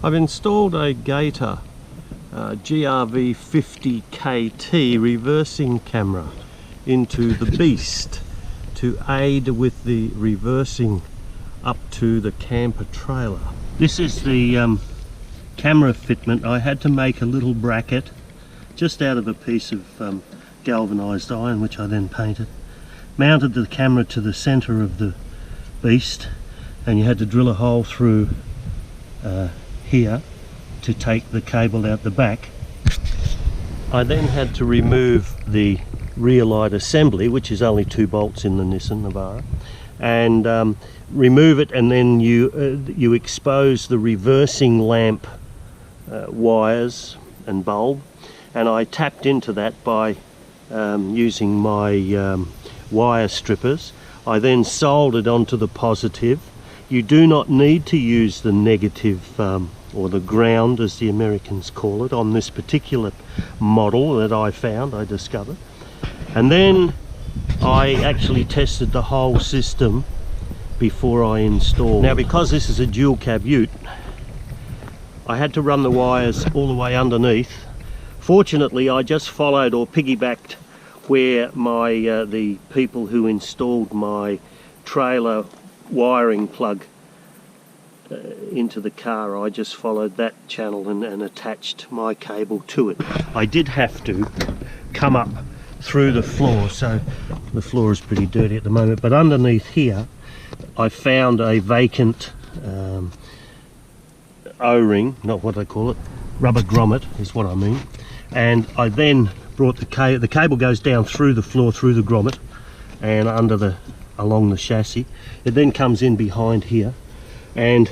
I've installed a Gator GRV50KT reversing camera into the Beast to aid with the reversing up to the camper trailer. This is the camera fitment. I had to make a little bracket just out of a piece of galvanized iron, which I then painted. Mounted the camera to the center of the Beast, and you had to drill a hole through here to take the cable out the back. I then had to remove the rear light assembly, which is only 2 bolts in the Nissan Navara, and remove it, and then you expose the reversing lamp wires and bulb, and I tapped into that by using my wire strippers. I then soldered onto the positive. You do not need to use the negative or the ground, as the Americans call it, on this particular model that I discovered. And then I actually tested the whole system before I installed. Now, because this is a dual cab ute, I had to run the wires all the way underneath. Fortunately, I just followed or piggybacked where my the people who installed my trailer wiring plug into the car. I just followed that channel and attached my cable to it. I did have to come up through the floor, so the floor is pretty dirty at the moment, but underneath here I found a vacant O-ring, not what they call it, rubber grommet is what I mean, and I then brought the cable goes down through the floor, through the grommet and along the chassis. It then comes in behind here, and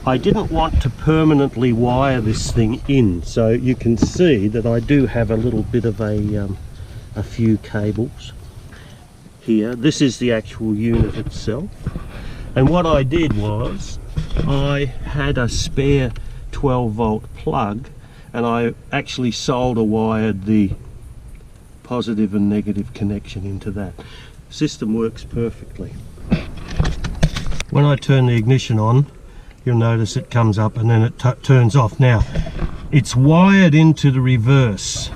I didn't want to permanently wire this thing in, so you can see that I do have a little bit of a few cables here. This is the actual unit itself, and what I did was I had a spare 12-volt plug, and I actually solder wired the positive and negative connection into that. System works perfectly. When I turn the ignition on, you'll notice it comes up and then it turns off. Now, it's wired into the reverse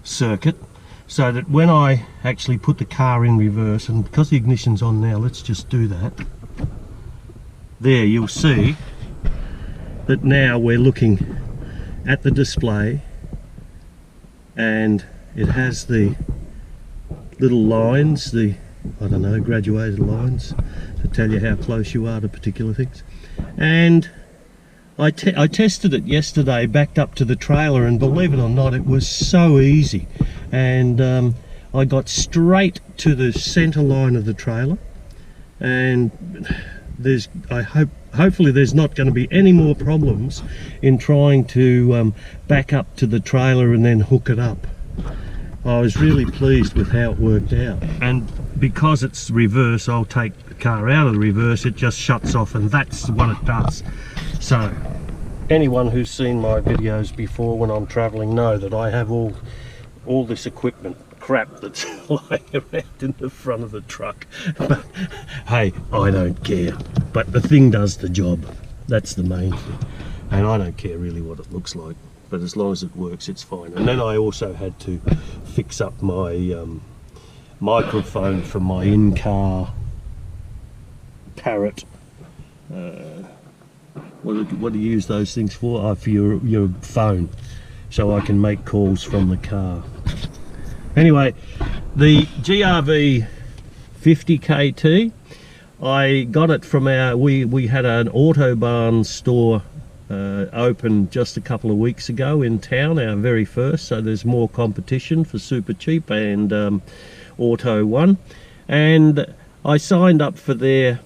circuit, so that when I actually put the car in reverse, and because the ignition's on now, let's just do that. There, you'll see that now we're looking at the display, and it has the little lines, I don't know, graduated lines to tell you how close you are to particular things. And I tested it yesterday, backed up to the trailer, and believe it or not, it was so easy. And I got straight to the center line of the trailer, and hopefully there's not going to be any more problems in trying to back up to the trailer and then hook it up. I was really pleased with how it worked out, and because it's reverse, I'll take the car out of the reverse, it just shuts off, and that's what it does. So anyone who's seen my videos before when I'm traveling know that I have all this equipment crap that's lying around in the front of the truck, but hey, I don't care. But the thing does the job, that's the main thing, and I don't care really what it looks like, but as long as it works, it's fine. And then I also had to fix up my microphone from my in-car Parrot. What do you use those things for? For your phone, so I can make calls from the car. Anyway, the GRV50KT, I got it from we had an Autobarn store open just a couple of weeks ago in town, our very first, so there's more competition for super cheap and Auto One, and I signed up for their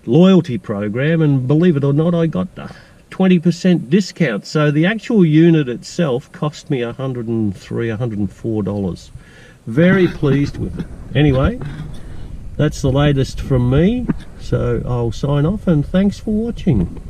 loyalty program, and believe it or not, I got 20% discount, so the actual unit itself cost me $103, $104. Very pleased with it. Anyway, that's the latest from me, so I'll sign off, and thanks for watching.